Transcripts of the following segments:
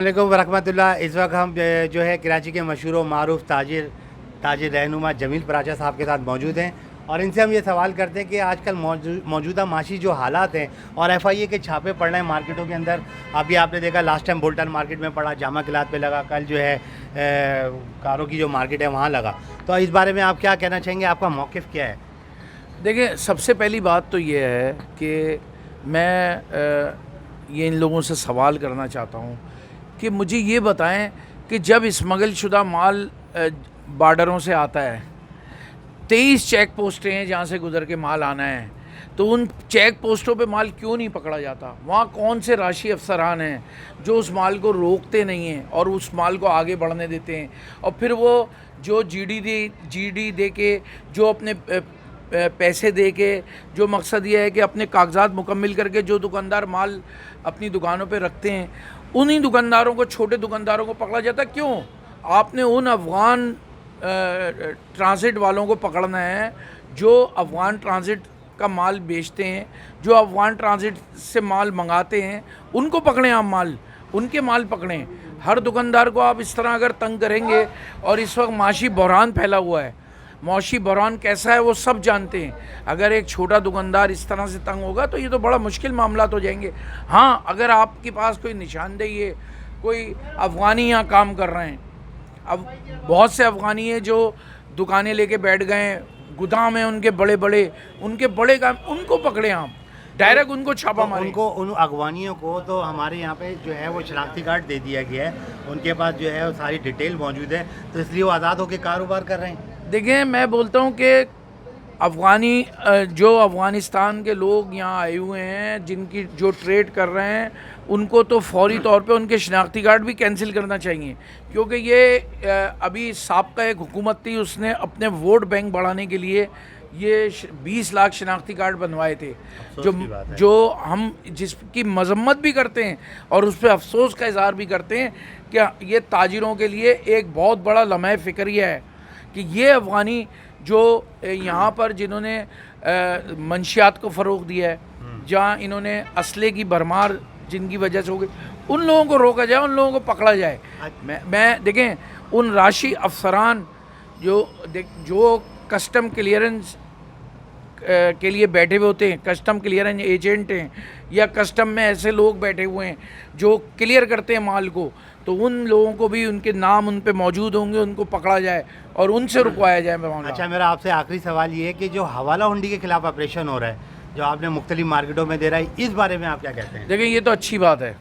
वालेकुम वरहमतुल्लाह। इस वक्त हम जो है कराची के मशहूर व मारूफ ताजिर रहनुमा जमील पराचा साहब के साथ मौजूद हैं और इनसे हम ये सवाल करते हैं कि आजकल मौजूदा माशी जो हालात हैं और FIA के छापे पड़ रहे हैं मार्केटों के अंदर। अभी आपने देखा लास्ट टाइम बोल्टन मार्केट में पड़ा, जामा किलात पे लगा, कल जो है कारों की जो मार्केट है वहाँ लगा। तो इस बारे में आप क्या कहना चाहेंगे, आपका मौक़िफ़ क्या है? देखिए, सबसे पहली बात तो ये है कि मैं ये इन लोगों से सवाल करना चाहता हूँ कि मुझे ये बताएं कि जब स्मगल शुदा माल बॉर्डरों से आता है, 23 चेक पोस्टें हैं जहाँ से गुजर के माल आना है, तो उन चेक पोस्टों पे माल क्यों नहीं पकड़ा जाता? वहाँ कौन से राशि अफसरान हैं जो उस माल को रोकते नहीं हैं और उस माल को आगे बढ़ने देते हैं? और फिर वो जो GD दे के, जो अपने पैसे दे के, जो मकसद ये है कि अपने कागजात मुकम्मिल करके जो दुकानदार माल अपनी दुकानों पे रखते हैं, उन्हीं दुकानदारों को, छोटे दुकानदारों को पकड़ा जाता क्यों? आपने उन अफ़गान ट्रांसिट वालों को पकड़ना है जो अफ़गान ट्रांसिट का माल बेचते हैं, जो अफ़गान ट्रांसिट से माल मंगाते हैं, उनको पकड़ें आप माल, उनके माल पकड़ें। हर दुकानदार को आप इस तरह अगर तंग करेंगे, और इस वक्त माशी बहरान फैला हुआ है, मौशी बहरान कैसा है वो सब जानते हैं। अगर एक छोटा दुकानदार इस तरह से तंग होगा तो ये तो बड़ा मुश्किल मामला हो जाएंगे। हाँ, अगर आपके पास कोई निशानदेही है, कोई अफ़गानी यहाँ काम कर रहे हैं, अब बहुत से अफ़गानी है जो दुकानें लेके बैठ गए, गोदाम है उनके बड़े काम, उनको पकड़े आप, डायरेक्ट उनको छापा मारें। उनको, उन अगवानियों को तो हमारे यहाँ पे जो है वो शनाख्ती कार्ड दे दिया गया है, उनके पास जो है वो सारी डिटेल मौजूद है, तो इसलिए वो आज़ाद होकर कारोबार कर रहे हैं। देखिए, मैं बोलता हूँ कि अफ़गानी जो अफ़गानिस्तान के लोग यहाँ आए हुए हैं, जिनकी जो ट्रेड कर रहे हैं, उनको तो फौरी तौर पे उनके शनाख्ती कार्ड भी कैंसिल करना चाहिए, क्योंकि ये अभी साबका एक हुकूमत थी, उसने अपने वोट बैंक बढ़ाने के लिए ये 20 लाख शनाख्ती कार्ड बनवाए थे, जो हम जिसकी मजम्मत भी करते हैं और उस पर अफसोस का इज़हार भी करते हैं कि ये ताजिरों के लिए एक बहुत बड़ा लम्हा फ़िक्रिया है कि ये अफ़गानी जो यहाँ पर जिन्होंने मंशियात को फ़रोग़ दिया है, जहाँ इन्होंने असले की भरमार जिनकी वजह से हो गई, उन लोगों को रोका जाए, उन लोगों को पकड़ा जाए। मैं देखें, उन राशि अफसरान जो कस्टम क्लियरेंस के लिए बैठे हुए होते हैं, कस्टम क्लियरेंस एजेंट हैं, या कस्टम में ऐसे लोग बैठे हुए हैं जो क्लियर करते हैं माल को, तो उन लोगों को भी उनके नाम उन पे मौजूद होंगे, उनको पकड़ा जाए और उनसे रुकवाया जाए मामला। अच्छा, मेरा आपसे आखिरी सवाल ये है कि जो हवाला हुंडी के खिलाफ ऑपरेशन हो रहा है, जो आपने मुख्तलिफ मार्केटों में दे रहा है, इस बारे में आप क्या कहते हैं? देखिए, ये तो अच्छी बात है,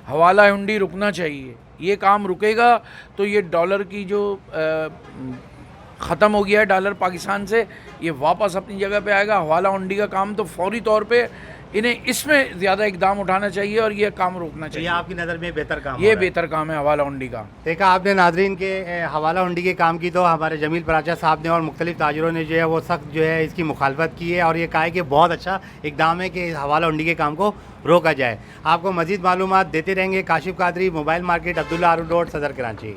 हवाला हुंडी रुकना चाहिए। ये काम रुकेगा तो ये डॉलर की जो ख़त्म हो गया है डॉलर पाकिस्तान से, ये वापस अपनी जगह पे आएगा। हवाला हुंडी का काम तो फौरी तौर पे इन्हें इसमें ज़्यादा इकदाम उठाना चाहिए और ये काम रोकना चाहिए। ये आपकी नज़र में बेहतर काम ये बेहतर काम है हवाला हुंडी का। देखा आपने नाजरीन के हवाला हुंडी के काम की तो हमारे जमील पराचा साहब ने और मुख्तलिफ ताजिरों ने जो है वो सख्त जो है इसकी मुखालफत की है और ये कहा है कि बहुत अच्छा इकदाम है कि हवाला हुंडी के काम को रोका जाए। आपको मज़ीद मालूमात देते रहेंगे। Kashif Qadri, mobile market, Abdullah road, सदर कराची।